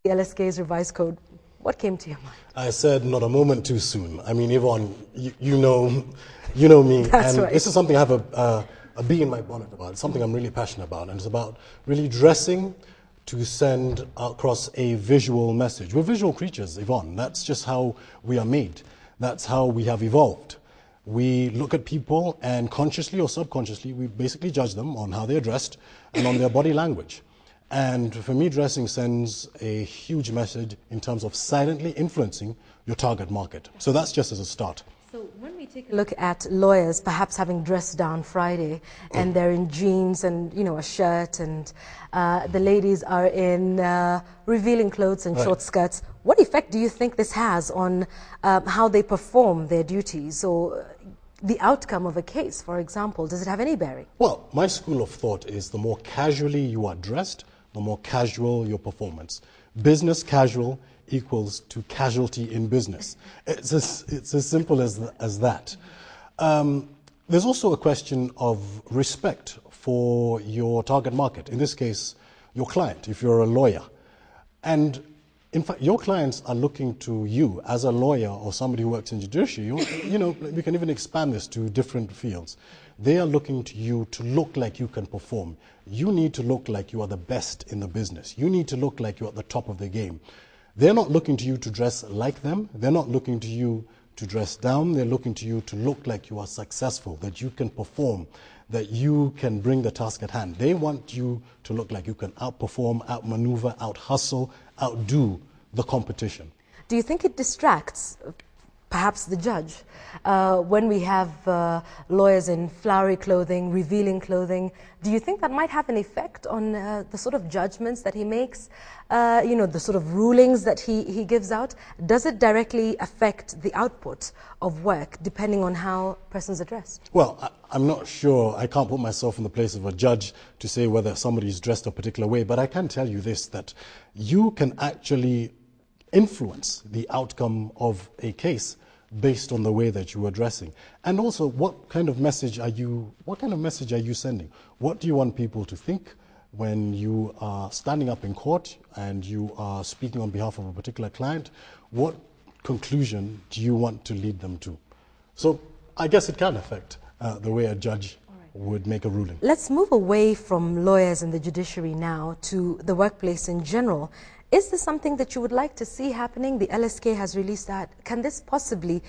The LSK's revised code, what came to your mind? I said not a moment too soon. I mean, Yvonne, you know me. That's and right. This is something I have a bee in my bonnet about. It's something I'm really passionate about. And it's about really dressing to send across a visual message. We're visual creatures, Yvonne. That's just how we are made. That's how we have evolved. We look at people and consciously or subconsciously, we basically judge them on how they're dressed and on their body language. And for me, dressing sends a huge message in terms of silently influencing your target market. So that's just as a start. So when we take a look at lawyers perhaps having dressed down Friday and they're in jeans and, you know, a shirt, and the ladies are in revealing clothes and short skirts, what effect do you think this has on how they perform their duties, or the outcome of a case, for example? Does it have any bearing? Well, my school of thought is the more casually you are dressed, the more casual your performance. Business casual equals to casualty in business. It's as simple as that. There's also a question of respect for your target market, in this case, your client, if you're a lawyer. And in fact, your clients are looking to you as a lawyer or somebody who works in judiciary. You know, we can even expand this to different fields. They are looking to you to look like you can perform. You need to look like you are the best in the business. You need to look like you're at the top of the game. They're not looking to you to dress like them. They're not looking to you to dress down. They're looking to you to look like you are successful, that you can perform, that you can bring the task at hand. They want you to look like you can outperform, outmaneuver, outhustle, outdo the competition. Do you think it distracts perhaps the judge when we have lawyers in flowery clothing, revealing clothing? Do you think that might have an effect on the sort of judgments that he makes, you know, the sort of rulings that he gives out? Does it directly affect the output of work depending on how persons are dressed? Well, I'm not sure. I can't put myself in the place of a judge to say whether somebody is dressed a particular way, but I can tell you this, that you can actually influence the outcome of a case based on the way that you are dressing. And also, what kind of message are you sending? What do you want people to think when you are standing up in court and you are speaking on behalf of a particular client? What conclusion do you want to lead them to? So I guess it can affect the way a judge would make a ruling. Let's move away from lawyers and the judiciary now to the workplace in general. Is this something that you would like to see happening? The LSK has released that. Can this possibly,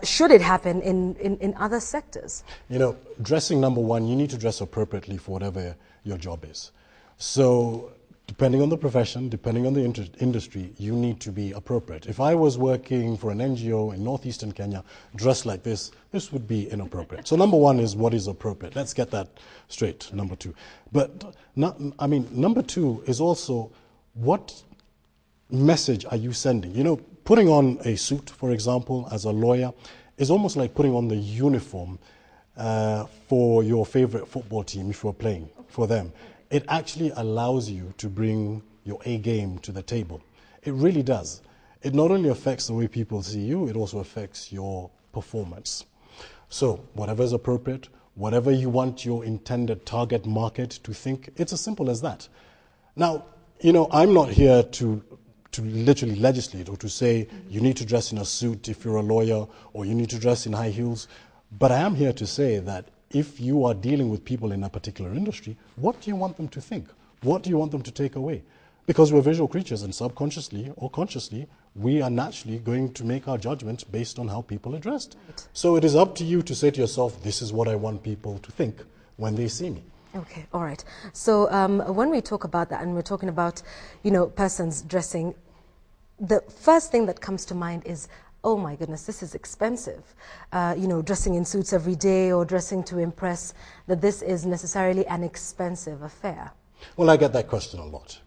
should it happen in other sectors? You know, dressing, number one, you need to dress appropriately for whatever your job is. So depending on the profession, depending on the industry, you need to be appropriate. If I was working for an NGO in northeastern Kenya, dressed like this would be inappropriate. So number one is what is appropriate. Let's get that straight, number two. But, number two is also what message are you sending? You know, putting on a suit, for example, as a lawyer, is almost like putting on the uniform for your favorite football team if you're playing for them. It actually allows you to bring your A game to the table. It really does. It not only affects the way people see you, it also affects your performance. So whatever is appropriate, whatever you want your intended target market to think, it's as simple as that. Now, you know, I'm not here to literally legislate or to say you need to dress in a suit if you're a lawyer or you need to dress in high heels. But I am here to say that if you are dealing with people in a particular industry, what do you want them to think? What do you want them to take away? Because we're visual creatures, and subconsciously or consciously, we are naturally going to make our judgments based on how people are dressed. Right. So it is up to you to say to yourself, this is what I want people to think when they see me. Okay, all right. So when we talk about that, and we're talking about, you know, persons dressing, the first thing that comes to mind is, oh my goodness, this is expensive. You know, dressing in suits every day or dressing to impress, that this is necessarily an expensive affair. Well, I get that question a lot.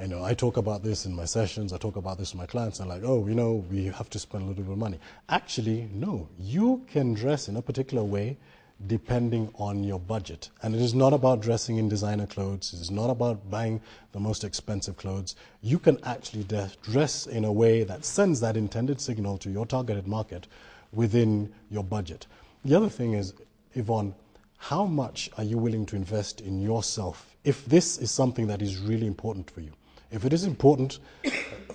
You know, I talk about this in my sessions, I talk about this with my clients, and like, oh, you know, we have to spend a little bit of money. Actually, no, you can dress in a particular way depending on your budget. And it is not about dressing in designer clothes. It is not about buying the most expensive clothes. You can actually dress in a way that sends that intended signal to your targeted market within your budget. The other thing is, Yvonne, how much are you willing to invest in yourself if this is something that is really important for you? If it is important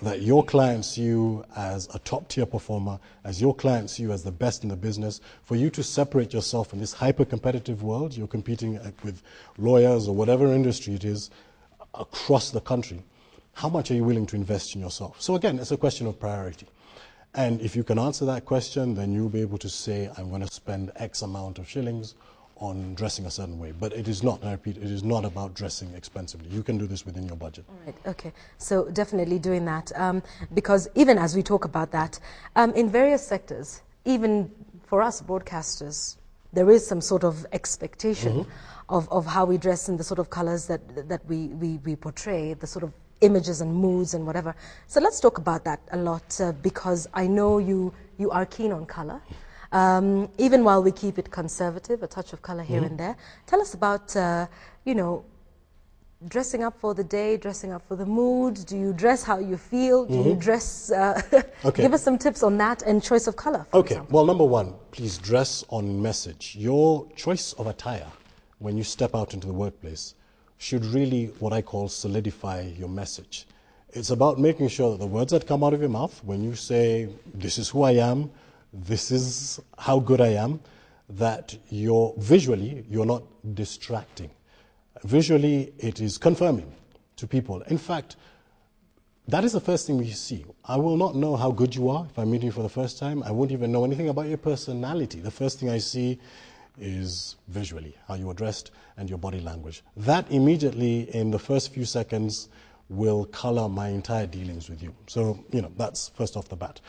that your clients see you as a top-tier performer, as your clients see you as the best in the business, for you to separate yourself in this hyper-competitive world, you're competing with lawyers or whatever industry it is across the country, how much are you willing to invest in yourself? So again, it's a question of priority. And if you can answer that question, then you'll be able to say, I'm going to spend X amount of shillings on dressing a certain way. But it is not, I repeat, it is not about dressing expensively. You can do this within your budget. All right, okay. So definitely doing that. Because even as we talk about that, in various sectors, even for us broadcasters, there is some sort of expectation of how we dress and the sort of colors that we portray, the sort of images and moods and whatever. So let's talk about that a lot because I know you are keen on color. Even while we keep it conservative, a touch of color here and there. Tell us about, you know, dressing up for the day, dressing up for the mood. Do you dress how you feel? Do you dress? Give us some tips on that and choice of color, for example. Well, number one, please dress on message. Your choice of attire when you step out into the workplace should really, what I call, solidify your message. It's about making sure that the words that come out of your mouth, when you say, this is who I am, this is how good I am, that visually you're not distracting. Visually, it is confirming to people. In fact, that is the first thing we see. I will not know how good you are if I'm meeting you for the first time. I won't even know anything about your personality. The first thing I see is visually, how you are dressed and your body language. That immediately, in the first few seconds, will color my entire dealings with you. So, you know, that's first off the bat.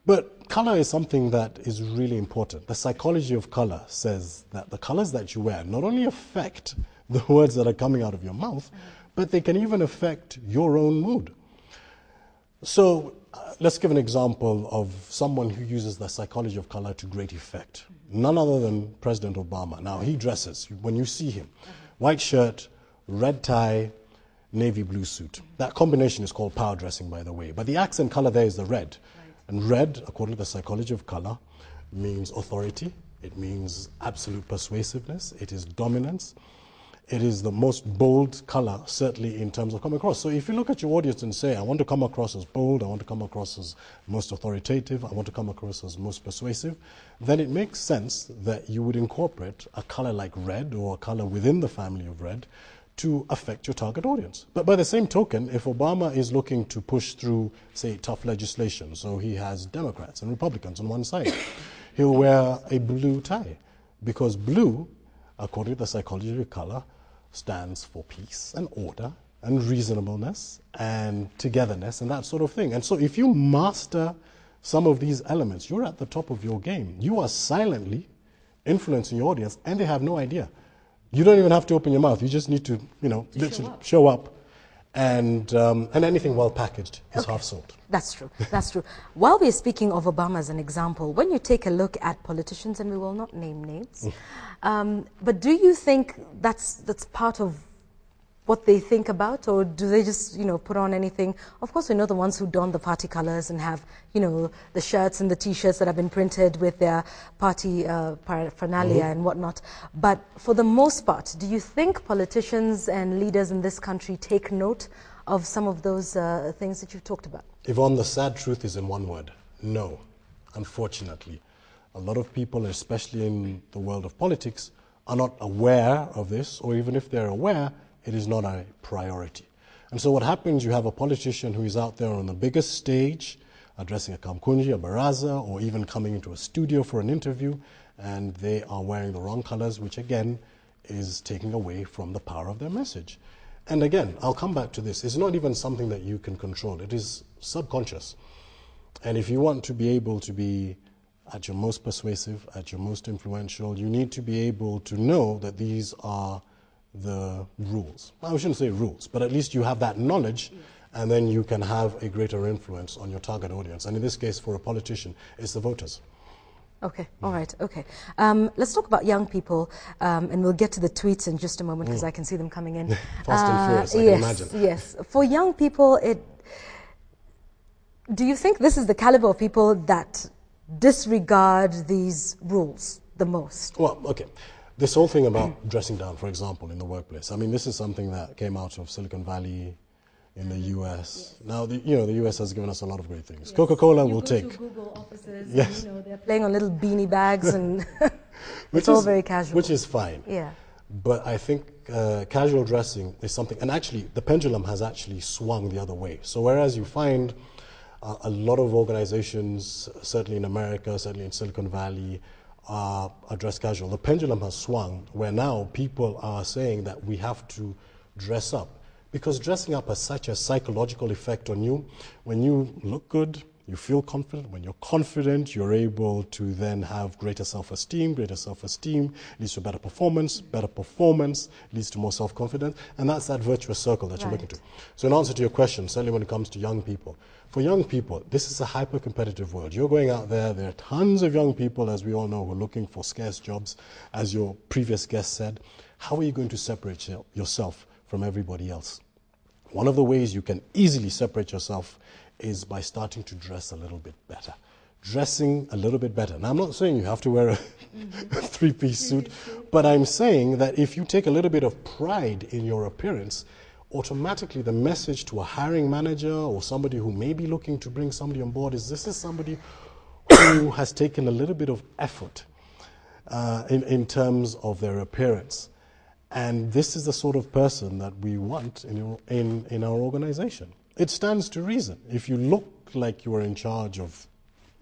But color is something that is really important. The psychology of color says that the colors that you wear not only affect the words that are coming out of your mouth, but they can even affect your own mood. So let's give an example of someone who uses the psychology of color to great effect. None other than President Obama. Now, he dresses, when you see him, white shirt, red tie, navy blue suit. That combination is called power dressing, by the way. But the accent color there is the red. And red, according to the psychology of color, means authority. It means absolute persuasiveness. It is dominance. It is the most bold color, certainly in terms of coming across. So if you look at your audience and say, I want to come across as bold, I want to come across as most authoritative, I want to come across as most persuasive, then it makes sense that you would incorporate a color like red or a color within the family of red to affect your target audience. But by the same token, if Obama is looking to push through, say, tough legislation, so he has Democrats and Republicans on one side, he'll wear a blue tie, because blue, according to the psychology of color, stands for peace and order and reasonableness and togetherness and that sort of thing. And so if you master some of these elements, you're at the top of your game. You are silently influencing your audience, and they have no idea. You don't even have to open your mouth. You just need to, you know, literally show up. And anything well packaged is half sold. That's true. That's true. While we're speaking of Obama as an example, when you take a look at politicians, and we will not name names, but do you think that's part of what they think about, or do they just, you know, put on anything? Of course, we know the ones who don the party colors and have, you know, the shirts and the T-shirts that have been printed with their party paraphernalia and whatnot. But for the most part, do you think politicians and leaders in this country take note of some of those things that you've talked about? Yvonne, the sad truth is in one word: no, unfortunately. A lot of people, especially in the world of politics, are not aware of this, or even if they're aware, it is not a priority. And so what happens, you have a politician who is out there on the biggest stage, addressing a kamkunji, a baraza, or even coming into a studio for an interview, and they are wearing the wrong colors, which again is taking away from the power of their message. And again, I'll come back to this. It's not even something that you can control. It is subconscious. And if you want to be able to be at your most persuasive, at your most influential, you need to be able to know that these are the rules. I shouldn't say rules, but at least you have that knowledge, and then you can have a greater influence on your target audience. And in this case, for a politician, it's the voters. Okay, all right, okay. Let's talk about young people, and we'll get to the tweets in just a moment, because I can see them coming in. Fast and furious, I can imagine. Yes, for young people, do you think this is the caliber of people that disregard these rules the most? Well, okay. This whole thing about dressing down, for example, in the workplace, I mean, this is something that came out of Silicon Valley, in the US. Now, the US has given us a lot of great things. Coca-Cola will take. To Google offices, yes. and, they're playing on little beanie bags, and it's all very casual. Which is fine. Yeah. But I think casual dressing is something, and actually the pendulum has actually swung the other way. So whereas you find a lot of organizations, certainly in America, certainly in Silicon Valley, are dressed casual, the pendulum has swung where now people are saying that we have to dress up. Because dressing up has such a psychological effect on you. When you look good, you feel confident. When you're confident, you're able to then have greater self-esteem. Greater self-esteem leads to better performance. Better performance leads to more self-confidence. And that's that virtuous circle that you're looking to. So in answer to your question, certainly when it comes to young people, for young people, this is a hyper-competitive world. You're going out there are tons of young people, as we all know, who are looking for scarce jobs. As your previous guest said, how are you going to separate yourself from everybody else? One of the ways you can easily separate yourself is by starting to dress a little bit better. Dressing a little bit better. Now, I'm not saying you have to wear a three-piece suit, but I'm saying that if you take a little bit of pride in your appearance, automatically the message to a hiring manager or somebody who may be looking to bring somebody on board is this is somebody who has taken a little bit of effort in terms of their appearance. And this is the sort of person that we want in our organization. It stands to reason. If you look like you are in charge of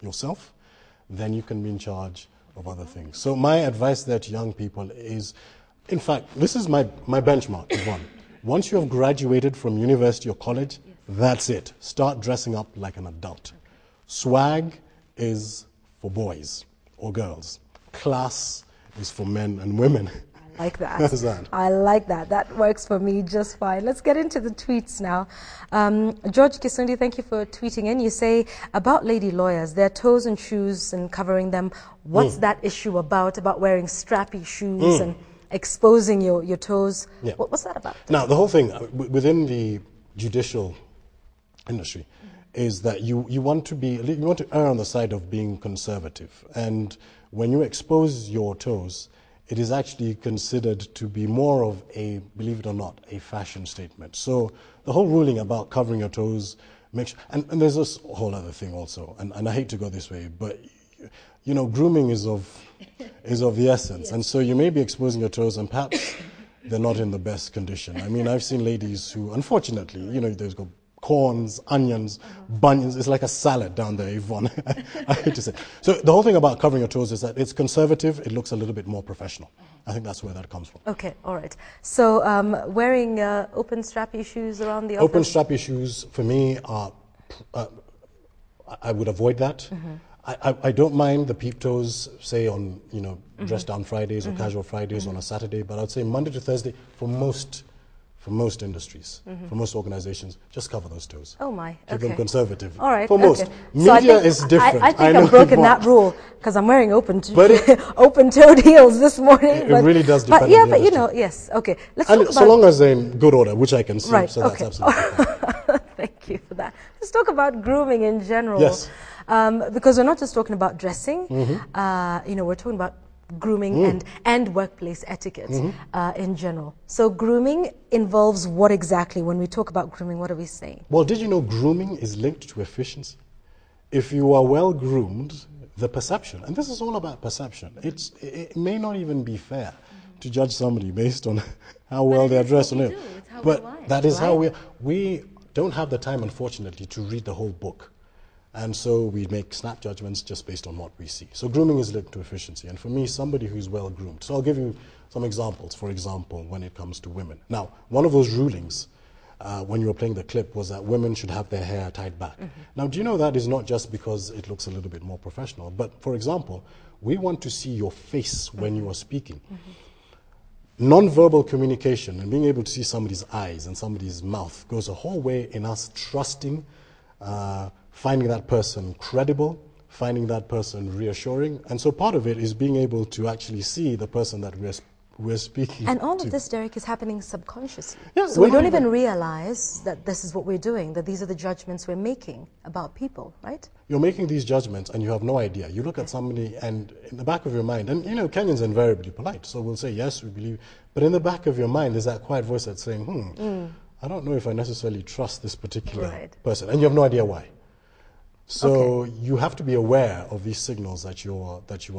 yourself, then you can be in charge of other things. So my advice there to young people is, in fact, this is my benchmark is one. Once you have graduated from university or college, that's it. Start dressing up like an adult. Swag is for boys or girls. Class is for men and women. Like that. I like that. That works for me just fine. Let's get into the tweets now. George Kisundi, thank you for tweeting in. You say, about lady lawyers, their toes and shoes and covering them. What's that issue about wearing strappy shoes and exposing your toes? Yeah. What's that about? Now, the whole thing within the judicial industry is that you want to err on the side of being conservative. And when you expose your toes, it is actually considered to be more of a, believe it or not, a fashion statement. So the whole ruling about covering your toes makes, and there's this whole other thing also, and I hate to go this way, but grooming is of the essence. Yes. And so you may be exposing your toes and perhaps they're not in the best condition. I mean, I've seen ladies who, unfortunately, they've got corns, onions, bunions. It's like a salad down there, Yvonne. I hate to say. So the whole thing about covering your toes is that it's conservative. It looks a little bit more professional. I think that's where that comes from. Okay, all right. So wearing open strappy shoes around the office? Open strappy shoes, for me, are, I would avoid that. I don't mind the peep toes, say on, dress down Fridays or casual Fridays on a Saturday, but I'd say Monday to Thursday for most industries, for most organizations, just cover those toes. Oh my, Keep them conservative. All right, for most. Media so is different. I think I've broken that rule because I'm wearing open-toed heels this morning. It really does depend. But yes, okay. Let's talk about, so long as they're in good order, which I can see, right, so that's absolutely fine. Thank you for that. Let's talk about grooming in general. Yes. Because we're not just talking about dressing. We're talking about grooming and workplace etiquette in general. So grooming involves what exactly? When we talk about grooming, what are we saying? Well, did you know grooming is linked to efficiency? If you are well groomed, the perception, and this is all about perception, it may not even be fair to judge somebody based on how well they're dressed or not. But that is how we don't have the time, unfortunately, to read the whole book. And so we make snap judgments just based on what we see. So grooming is linked to efficiency. And for me, somebody who's well groomed. So I'll give you some examples. For example, when it comes to women. Now, one of those rulings when you were playing the clip was that women should have their hair tied back. Now, do you know that is not just because it looks a little bit more professional, but for example, we want to see your face when you are speaking. Non-verbal communication and being able to see somebody's eyes and somebody's mouth goes a whole way in us trusting, finding that person credible, finding that person reassuring. And so part of it is being able to actually see the person that we're speaking to. And all of this, Derek, is happening subconsciously. Yeah, so we don't even realize that this is what we're doing, that these are the judgments we're making about people, right? You're making these judgments and you have no idea. You look at somebody and in the back of your mind, and Kenyans are invariably polite, so we'll say, yes, we believe. But in the back of your mind, there's that quiet voice that's saying, I don't know if I necessarily trust this particular Right. person, and you have no idea why. So you have to be aware of these signals that you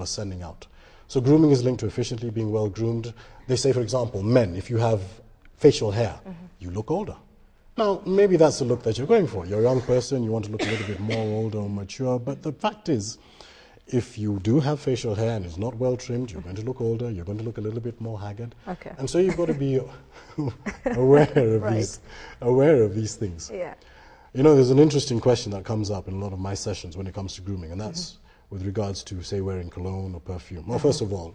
are sending out. So grooming is linked to efficiently being well groomed. They say, for example, men, if you have facial hair, you look older. Now, maybe that's the look that you're going for. You're a young person, you want to look a little bit more older or mature, but the fact is, if you do have facial hair and it's not well trimmed, you're going to look older, you're going to look a little bit more haggard. Okay. And so you've got to be aware of Right. aware of these things. Yeah. You know, there's an interesting question that comes up in a lot of my sessions when it comes to grooming, and that's with regards to, say, wearing cologne or perfume. Well, first of all,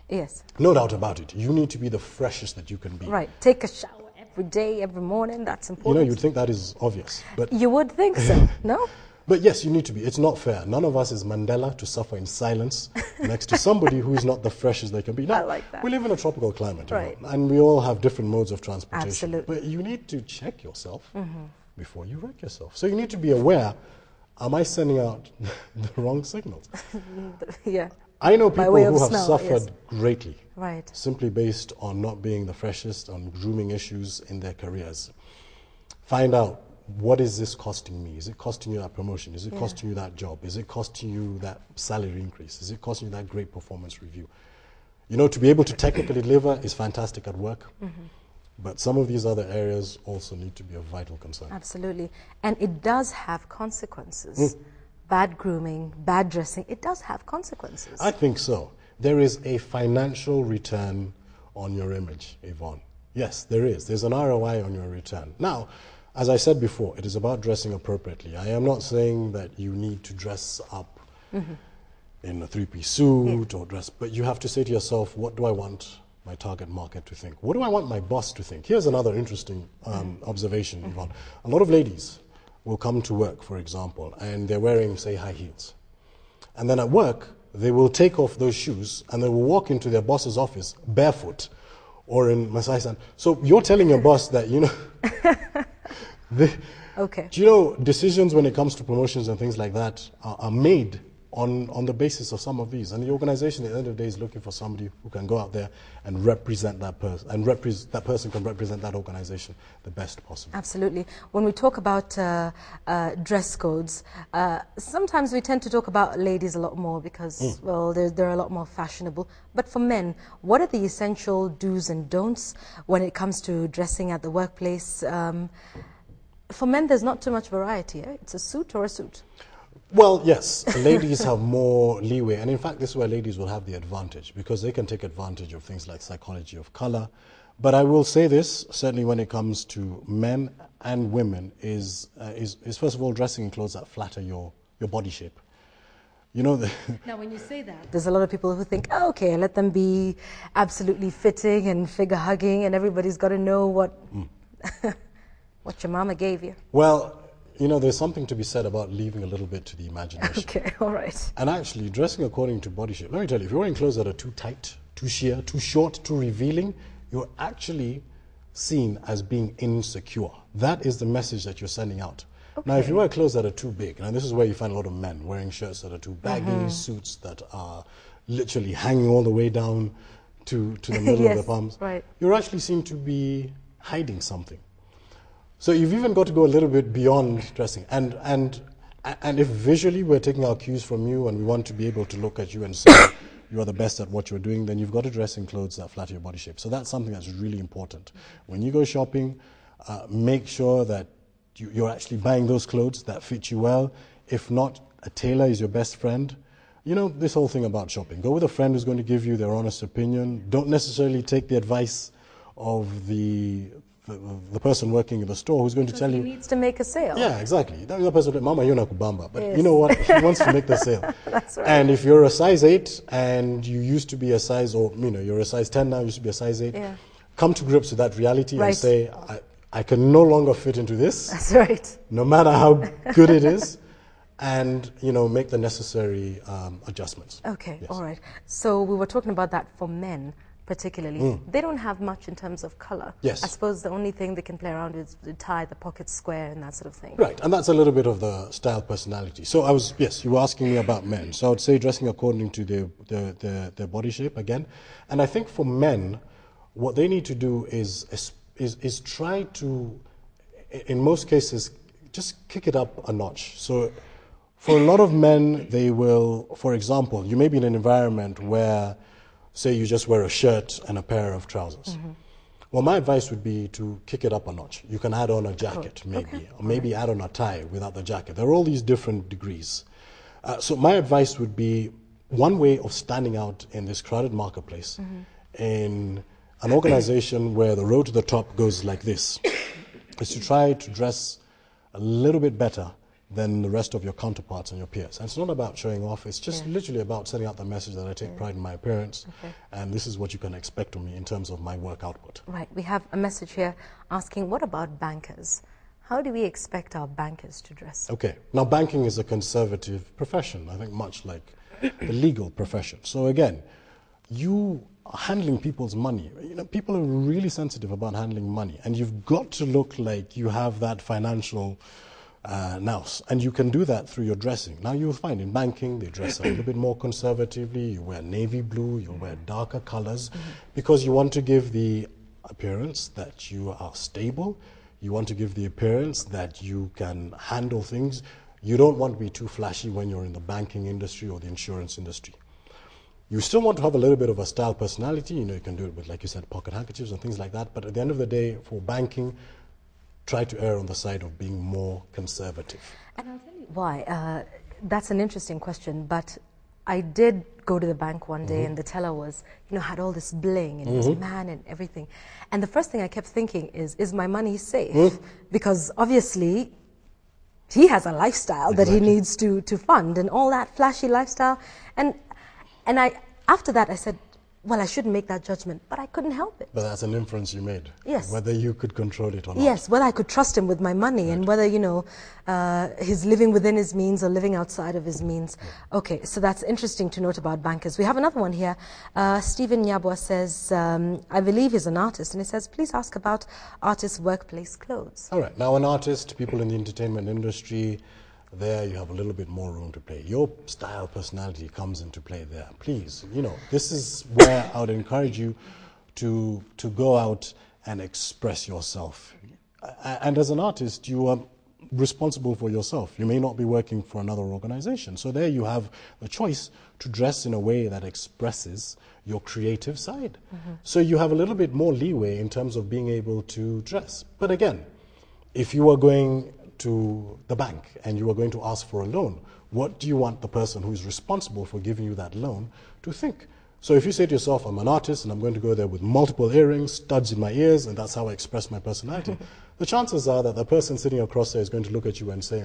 Yes. no doubt about it, you need to be the freshest that you can be. Right. Take a shower every day, every morning. That's You important. know, you'd think that is obvious, but You would think so, no? But yes, you need to be. It's not fair. None of us is Mandela to suffer in silence next to somebody who is not the freshest they can be. Now, I like that. we live in a tropical climate, you know, Right. and we all have different modes of transportation. Absolutely. But you need to check yourself before you wreck yourself. So you need to be aware, am I sending out the wrong signals? Yeah. I know By people way of who have smell, suffered yes. greatly Right. simply based on not being the freshest, on grooming issues in their careers. Find out, what is this costing me? Is it costing you that promotion? Is it costing you that job? Is it costing you that salary increase? Is it costing you that great performance review? You know, to be able to technically deliver is fantastic at work, but some of these other areas also need to be of vital concern. Absolutely. And it does have consequences. Bad grooming, bad dressing, it does have consequences. I think so. There is a financial return on your image, Yvonne. Yes, there is. There's an ROI on your return. Now, as I said before, it is about dressing appropriately. I am not saying that you need to dress up in a three-piece suit or dress, but you have to say to yourself, what do I want my target market to think? What do I want my boss to think? Here's another interesting observation, Yvonne. A lot of ladies will come to work, for example, and they're wearing, say, high heels. And then at work, they will take off those shoes and they will walk into their boss's office barefoot or in Masai sand. So you're telling your boss that, you know, Okay. do you know, decisions when it comes to promotions and things like that are made on the basis of some of these. And the organization at the end of the day is looking for somebody who can go out there and represent that person, and that person can represent that organization the best possible. Absolutely. When we talk about dress codes, sometimes we tend to talk about ladies a lot more because, well, they're a lot more fashionable. But for men, what are the essential do's and don'ts when it comes to dressing at the workplace? For men, there's not too much variety. Eh? It's a suit or a suit. Well, yes, ladies have more leeway, and in fact, this is where ladies will have the advantage because they can take advantage of things like psychology of color. But I will say this, certainly when it comes to men and women, is first of all dressing in clothes that flatter your body shape. You know, Now, when you say that, there's a lot of people who think, oh, okay, let them be absolutely fitting and figure hugging, and everybody's got to know what what your mama gave you. well, you know, there's something to be said about leaving a little bit to the imagination. Okay, all right. And actually, dressing according to body shape. Let me tell you, if you're wearing clothes that are too tight, too sheer, too short, too revealing, you're actually seen as being insecure. That is the message that you're sending out. Okay. Now, if you wear clothes that are too big, and this is where you find a lot of men wearing shirts that are too baggy, suits that are literally hanging all the way down to the middle Yes, of the palms, right. you're actually seen to be hiding something. So you've even got to go a little bit beyond dressing. And if visually we're taking our cues from you and we want to be able to look at you and say you are the best at what you're doing, then you've got to dress in clothes that flatter your body shape. So that's something that's really important. When you go shopping, make sure that you're actually buying those clothes that fit you well. If not, a tailor is your best friend. You know, this whole thing about shopping. Go with a friend who's going to give you their honest opinion. Don't necessarily take the advice of the person working in the store who's going to tell He you. needs to make a sale. Yeah, exactly. The person will say, Mama, you're not kubamba. But Yes. you know what? He wants to make the sale. That's right. And if you're a size 8 and you used to be a size, or you know, you're a size 10 now, you used to be a size 8, Yeah. come to grips with that reality Right. and say, I can no longer fit into this, That's right. no matter how good it is, and you know, make the necessary adjustments. Okay, Yes. all right. So we were talking about that for men particularly. They don't have much in terms of color. Yes. I suppose the only thing they can play around with is the tie, the pockets square, and that sort of thing. Right, and that's a little bit of the style personality. So yes, you were asking me about men. So I would say dressing according to their body shape again. And I think for men, what they need to do is is try to, in most cases, just kick it up a notch. So for a lot of men, they will, for example, you may be in an environment where, say, you just wear a shirt and a pair of trousers. Well, my advice would be to kick it up a notch. You can add on a jacket, maybe, or maybe add on a tie without the jacket. There are all these different degrees. So my advice would be one way of standing out in this crowded marketplace, in an organization where the road to the top goes like this, is to try to dress a little bit better than the rest of your counterparts and your peers. And it's not about showing off, it's just literally about setting out the message that I take pride in my appearance, and this is what you can expect of me in terms of my work output. Right, we have a message here asking, what about bankers? How do we expect our bankers to dress? Okay, now banking is a conservative profession, I think much like the legal profession. So again, you are handling people's money. You know, people are really sensitive about handling money, and you've got to look like you have that financial nous, and you can do that through your dressing. Now you'll find in banking they dress a little bit more conservatively. You wear navy blue, you wear darker colors, because you want to give the appearance that you are stable. You want to give the appearance that you can handle things. You don't want to be too flashy when you're in the banking industry or the insurance industry. You still want to have a little bit of a style personality. You know, you can do it with, like you said, pocket handkerchiefs and things like that. But at the end of the day, for banking, try to err on the side of being more conservative. And I'll tell you why. That's an interesting question, but I did go to the bank one day and the teller was, you know, had all this bling and he was a man and everything. And the first thing I kept thinking is my money safe? Because obviously he has a lifestyle that he needs to fund and all that flashy lifestyle. And after that I said, well, I shouldn't make that judgment, but I couldn't help it. But that's an inference you made. Yes. Whether you could control it or not. Yes, whether I could trust him with my money and whether, you know, he's living within his means or living outside of his means. Okay, so that's interesting to note about bankers. We have another one here. Stephen Nyabwa says, I believe he's an artist, and he says, please ask about artists' workplace clothes. All right, now an artist, people in the entertainment industry, there you have a little bit more room to play. Your style, personality comes into play there. Please, you know, this is where I would encourage you to go out and express yourself. And as an artist, you are responsible for yourself. You may not be working for another organization. So there you have a choice to dress in a way that expresses your creative side. So you have a little bit more leeway in terms of being able to dress. But again, if you are going to the bank and you are going to ask for a loan, what do you want the person who is responsible for giving you that loan to think? So if you say to yourself, I'm an artist and I'm going to go there with multiple earrings, studs in my ears, and that's how I express my personality, the chances are that the person sitting across there is going to look at you and say,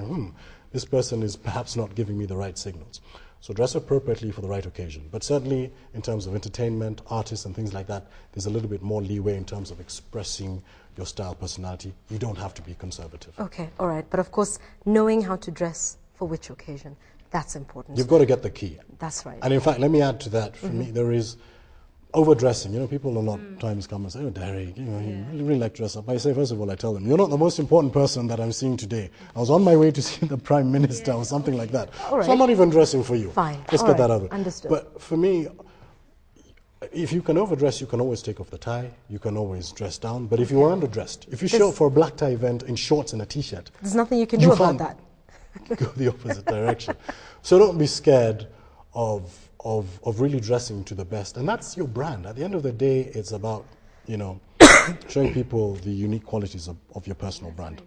this person is perhaps not giving me the right signals. So dress appropriately for the right occasion. But certainly in terms of entertainment, artists and things like that, there's a little bit more leeway in terms of expressing your style, personality. You don't have to be conservative. Okay, all right. But of course, knowing how to dress for which occasion, that's important. You've got to get the key. That's right. And in fact, let me add to that. For me, there is overdressing. You know, people a lot of times come and say, oh, Derek, you know, you really like to dress up. I say, first of all, I tell them, you're not the most important person that I'm seeing today. I was on my way to see the Prime Minister or something like that. All right. So I'm not even dressing for you. Fine. Let's All get that right. out of it. Understood. But for me, if you can overdress, you can always take off the tie. You can always dress down. But if you are underdressed, if you show up for a black tie event in shorts and a T-shirt, there's nothing you can do about that. Go the opposite direction. So don't be scared of really dressing to the best. And that's your brand. At the end of the day, it's about, you know, showing people the unique qualities of your personal brand.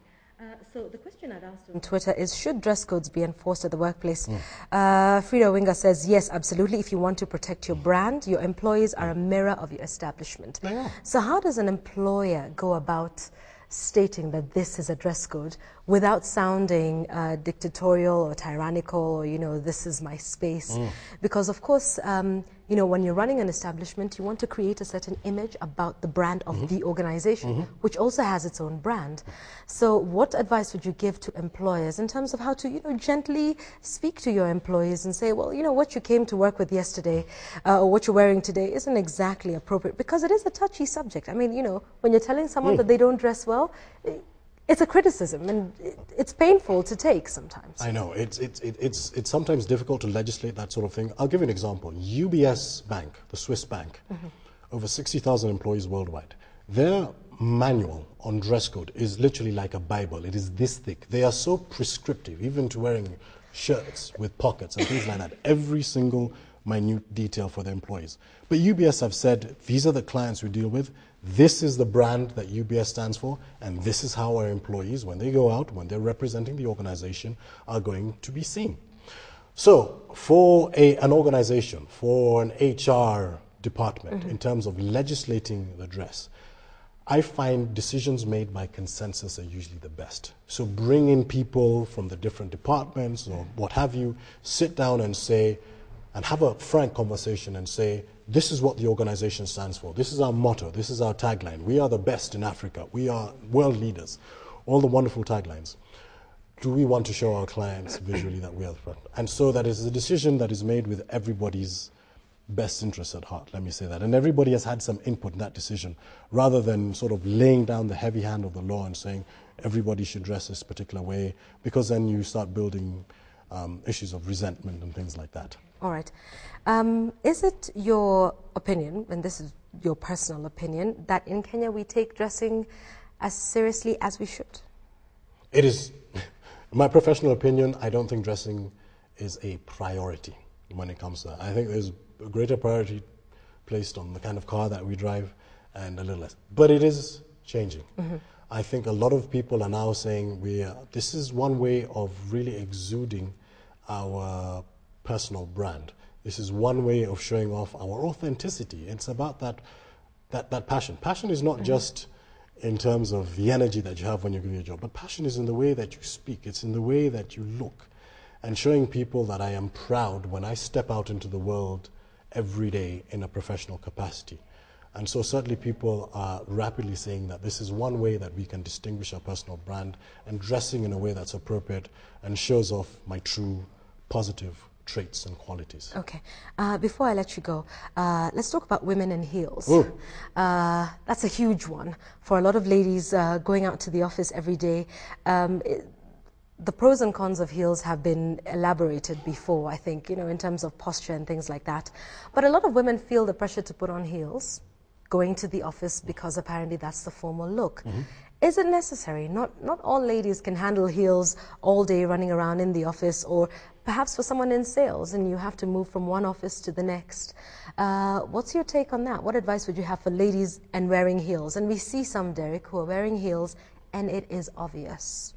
So the question I'd asked on Twitter is, should dress codes be enforced at the workplace? Frida Winger says, yes, absolutely. If you want to protect your brand, your employees are a mirror of your establishment. So how does an employer go about stating that this is a dress code without sounding dictatorial or tyrannical or, you know, this is my space? Because, of course, you know, when you're running an establishment, you want to create a certain image about the brand of the organization, which also has its own brand. So what advice would you give to employers in terms of how to, you know, gently speak to your employees and say, well, you know, what you came to work with yesterday or what you're wearing today isn't exactly appropriate, because it is a touchy subject. I mean, you know, when you're telling someone that they don't dress well, it's a criticism, and it's painful to take sometimes. I know. It's sometimes difficult to legislate that sort of thing. I'll give you an example. UBS Bank, the Swiss bank, over 60,000 employees worldwide. Their manual on dress code is literally like a Bible. It is this thick. They are so prescriptive, even to wearing shirts with pockets and things like that. Every single minute detail for the employees. But UBS have said, these are the clients we deal with. This is the brand that UBS stands for, and this is how our employees, when they go out, when they're representing the organization, are going to be seen. So for an organization, for an HR department, in terms of legislating the dress, I find decisions made by consensus are usually the best. So bring in people from the different departments or what have you, sit down and say, and have a frank conversation and say, this is what the organization stands for. This is our motto. This is our tagline. We are the best in Africa. We are world leaders. All the wonderful taglines. Do we want to show our clients visually that we are the front? And so that is a decision that is made with everybody's best interests at heart, let me say that. And everybody has had some input in that decision, rather than sort of laying down the heavy hand of the law and saying everybody should dress this particular way, because then you start building issues of resentment and things like that. All right. Is it your opinion, and this is your personal opinion, that in Kenya we take dressing as seriously as we should? It is, in my professional opinion, I don't think dressing is a priority when it comes to that. I think there's a greater priority placed on the kind of car that we drive and a little less. But it is changing. I think a lot of people are now saying this is one way of really exuding our personal brand. This is one way of showing off our authenticity. It's about that passion. Passion is not just in terms of the energy that you have when you're doing your job, but passion is in the way that you speak. It's in the way that you look, and showing people that I am proud when I step out into the world every day in a professional capacity. And so certainly people are rapidly saying that this is one way that we can distinguish our personal brand, and dressing in a way that's appropriate and shows off my true positive traits and qualities. Okay. Before I let you go, let's talk about women in heels. That's a huge one for a lot of ladies going out to the office every day. The pros and cons of heels have been elaborated before, I think, in terms of posture and things like that. But a lot of women feel the pressure to put on heels going to the office because apparently that's the formal look. Is it necessary? Not all ladies can handle heels all day running around in the office, or perhaps for someone in sales and you have to move from one office to the next. What's your take on that? What advice would you have for ladies and wearing heels? And we see some, Derek, who are wearing heels and it is obvious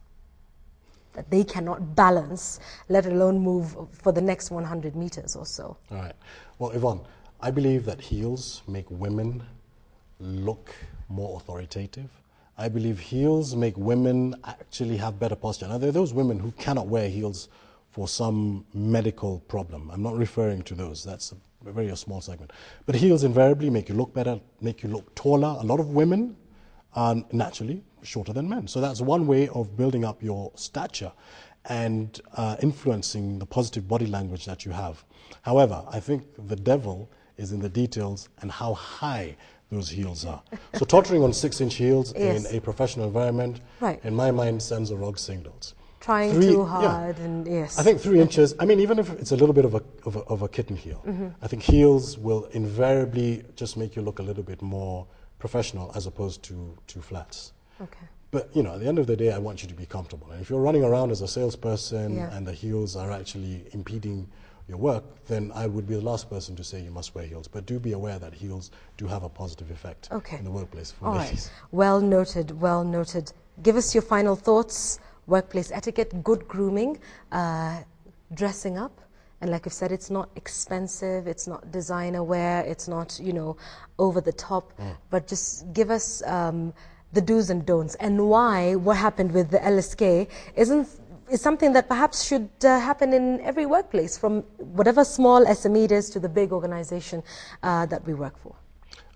that they cannot balance, let alone move for the next 100 meters or so. All right. Well, Yvonne, I believe that heels make women look more authoritative. I believe heels make women actually have better posture. Now, there are those women who cannot wear heels for some medical problem. I'm not referring to those. That's a very small segment. But heels invariably make you look better, make you look taller. A lot of women are naturally shorter than men. So that's one way of building up your stature and influencing the positive body language that you have. However, I think the devil is in the details and how high those heels are. So tottering on 6-inch heels in a professional environment, in my mind, sends the wrong signals. Trying too hard, and yes. I think 3 inches, I mean, even if it's a little bit of a kitten heel, I think heels will invariably just make you look a little bit more professional as opposed to flats. Okay. But, at the end of the day, I want you to be comfortable. And if you're running around as a salesperson and the heels are actually impeding your work, then I would be the last person to say you must wear heels. But do be aware that heels do have a positive effect in the workplace for ladies. Right. Well noted, well noted. Give us your final thoughts. Workplace etiquette, good grooming, dressing up. And like I've said, it's not expensive, it's not designer wear, it's not, over the top. But just give us the do's and don'ts, and why what happened with the LSK is something that perhaps should happen in every workplace, from whatever small SME it is to the big organization that we work for.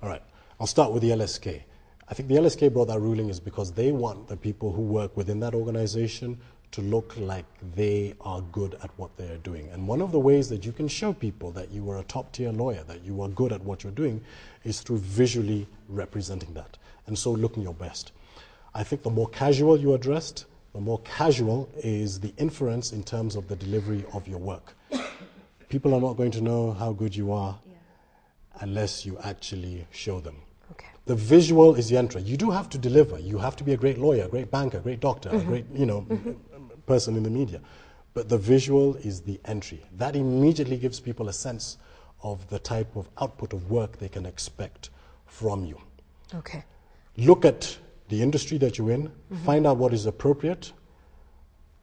All right. I'll start with the LSK. I think the LSK brought that ruling is because they want the people who work within that organization to look like they are good at what they are doing. And one of the ways that you can show people that you are a top-tier lawyer, that you are good at what you're doing, is through visually representing that, and so looking your best. I think the more casual you are dressed, the more casual is the inference in terms of the delivery of your work. People are not going to know how good you are unless you actually show them. Okay. The visual is the entry. You do have to deliver. You have to be a great lawyer, a great banker, a great doctor, a great, person in the media. But the visual is the entry. That immediately gives people a sense of the type of output of work they can expect from you. Okay. Look at the industry that you're in, find out what is appropriate,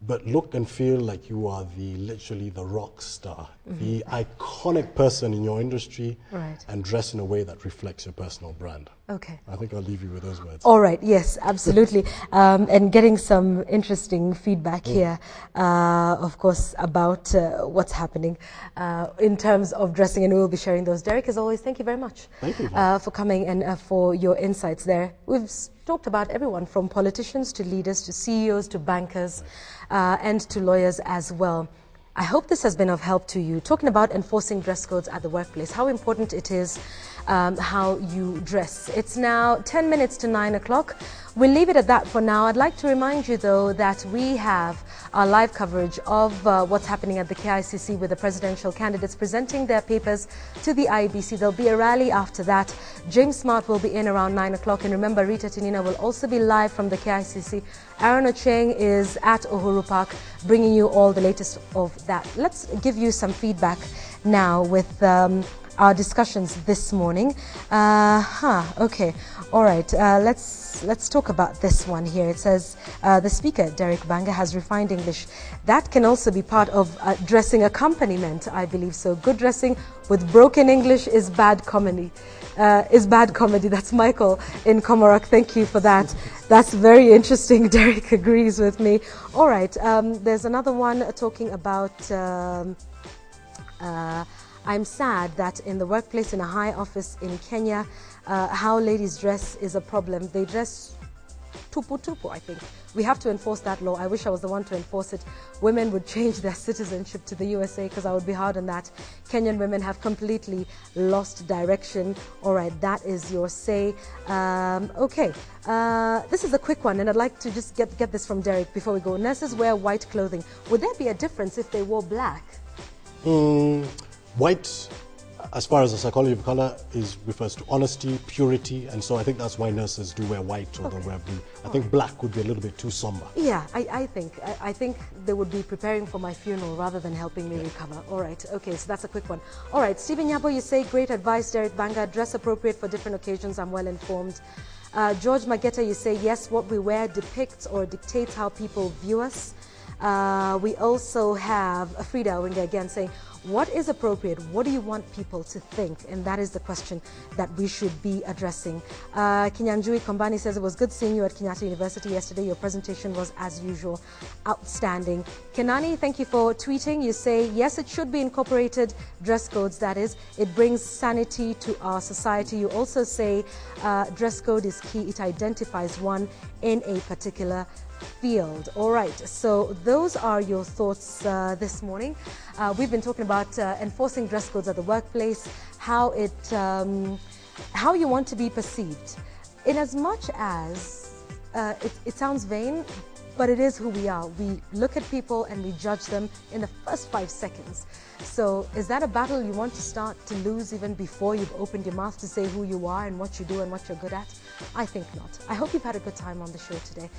but look and feel like you are literally the rock star, the iconic person in your industry, Right. and dress in a way that reflects your personal brand. Okay. I think I'll leave you with those words. All right, yes, absolutely. And getting some interesting feedback here, of course, about what's happening in terms of dressing, and we'll be sharing those. Derek, as always, thank you very much for coming and for your insights there. We've talked about everyone from politicians to leaders to CEOs to bankers and to lawyers as well. I hope this has been of help to you. Talking about enforcing dress codes at the workplace, how important it is how you dress. It's now 10 minutes to 9 o'clock. We'll leave it at that for now. I'd like to remind you, though, that we have our live coverage of what's happening at the KICC with the presidential candidates presenting their papers to the IEBC. There'll be a rally after that. James Smart will be in around 9 o'clock. And remember, Rita Tinina will also be live from the KICC. Aaron Ocheng is at Uhuru Park, bringing you all the latest of that. Let's give you some feedback now with our discussions this morning. Okay, all right. Let's talk about this one here. It says the speaker, Derek Banga, has refined English. That can also be part of dressing accompaniment, I believe so. Good dressing with broken English is bad comedy. That's Michael in Comorak. Thank you for that. That's very interesting. Derek agrees with me. All right. There's another one talking about I'm sad that in the workplace, in a high office in Kenya, how ladies dress is a problem. They dress tupu, I think. We have to enforce that law. I wish I was the one to enforce it. Women would change their citizenship to the USA because I would be hard on that. Kenyan women have completely lost direction. All right, that is your say. Okay, this is a quick one, and I'd like to just get this from Derek before we go. Nurses wear white clothing. Would there be a difference if they wore black? White, as far as the psychology of color, refers to honesty, purity, and so I think that's why nurses do wear white or they'll wear blue. I think black would be a little bit too somber. Yeah, I think they would be preparing for my funeral rather than helping me recover. All right, okay, so that's a quick one. All right, Stephen Yabo, you say great advice, Derek Banga. Dress appropriate for different occasions. I'm well informed. George Mageta, you say yes, what we wear depicts or dictates how people view us. We also have Frida Owinga again saying, what is appropriate? What do you want people to think? And that is the question that we should be addressing. Kinyanjui Kombani says, it was good seeing you at Kenyatta University yesterday. Your presentation was, as usual, outstanding. Kenani, thank you for tweeting. You say, yes, it should be incorporated, dress codes, that is. It brings sanity to our society. You also say, dress code is key. It identifies one in a particular field. All right, so those are your thoughts this morning. We've been talking about enforcing dress codes at the workplace, how you want to be perceived. In as much as it sounds vain, but it is who we are. We look at people and we judge them in the first 5 seconds. So is that a battle you want to start to lose even before you've opened your mouth to say who you are and what you do and what you're good at? I think not. I hope you've had a good time on the show today.